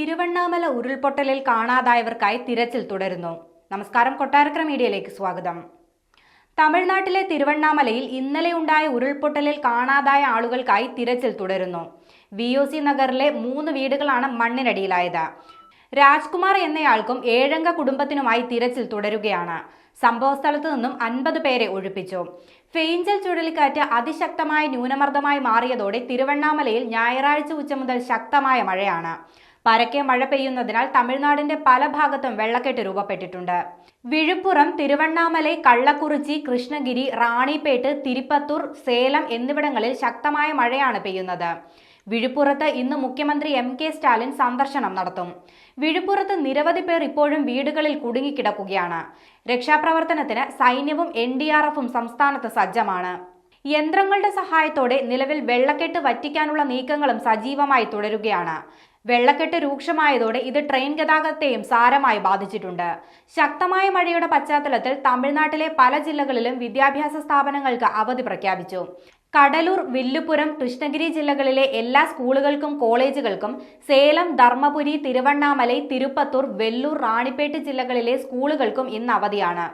തിരുവണ്ണാമല ഉരുൾപൊട്ടലിൽ കാണാതായവർക്കായി തിരച്ചിൽ തുടരുന്നു. നമസ്കാരം, കൊട്ടാരക്കര മീഡിയയിലേക്ക് സ്വാഗതം. തമിഴ്നാട്ടിലെ തിരുവണ്ണാമലയിൽ ഇന്നലെ ഉണ്ടായ ഉരുൾപൊട്ടലിൽ കാണാതായ ആളുകൾക്കായി തിരച്ചിൽ തുടരുന്നു. VOC നഗറിലെ 3 വീടുകളാണ് മണ്ണിനടിയിലായത്. രാജ്കുമാർ എന്നയാൾക്കും 7 അംഗ കുടുംബത്തിനുമായി തിരച്ചിൽ തുടരുകയാണ്. സംഭവസ്ഥലത്തു നിന്നും 50 പേരെ ഒഴിപ്പിച്ചു. ഫെയ്ഞ്ചൽ ചുഴലിക്കാറ്റ് അതിശക്തമായ ന്യൂനമർദ്ദമായി മാറിയതോടെ തിരുവണ്ണാമലയിൽ ഞായറാഴ്ച ഉച്ച മുതൽ ശക്തമായ മഴയാണ്. പരക്കെ മഴ പെയ്യുന്നതിനാൽ തമിഴ്നാടിന്റെ പല ഭാഗത്തും വെള്ളക്കെട്ട് രൂപപ്പെട്ടിട്ടുണ്ട്. വിഴുപ്പുറം, തിരുവണ്ണാമലൈ, കള്ളക്കുറിച്ചി, കൃഷ്ണഗിരി, റാണിപേട്ട്, തിരുപ്പത്തൂർ, സേലം എന്നിവിടങ്ങളിൽ ശക്തമായ മഴയാണ് പെയ്യുന്നത്. വിഴുപ്പുറത്ത് ഇന്ന് മുഖ്യമന്ത്രി MK സ്റ്റാലിൻ സന്ദർശനം നടത്തും. വിഴുപ്പുറത്ത് നിരവധി പേർ ഇപ്പോഴും വീടുകളിൽ കുടുങ്ങിക്കിടക്കുകയാണ്. രക്ഷാപ്രവർത്തനത്തിന് സൈന്യവും NDRFും സംസ്ഥാനത്ത് സജ്ജമാണ്. യന്ത്രങ്ങളുടെ സഹായത്തോടെ നിലവിൽ വെള്ളക്കെട്ട് വറ്റിക്കാനുള്ള നീക്കങ്ങളും സജീവമായി തുടരുകയാണ്. വെള്ളക്കെട്ട് രൂക്ഷമായതോടെ ഇത് ട്രെയിൻ ഗതാഗതത്തെയും സാരമായി ബാധിച്ചിട്ടുണ്ട്. ശക്തമായ മഴയുടെ പശ്ചാത്തലത്തിൽ തമിഴ്നാട്ടിലെ പല ജില്ലകളിലും വിദ്യാഭ്യാസ സ്ഥാപനങ്ങൾക്ക് അവധി പ്രഖ്യാപിച്ചു. കടലൂർ, വില്ലുപുരം, കൃഷ്ണഗിരി ജില്ലകളിലെ എല്ലാ സ്കൂളുകൾക്കും കോളേജുകൾക്കും, സേലം, ധർമ്മപുരി, തിരുവണ്ണാമലൈ, തിരുപ്പത്തൂർ, വെല്ലൂർ, റാണിപ്പേട്ട് ജില്ലകളിലെ സ്കൂളുകൾക്കും ഇന്ന് അവധിയാണ്.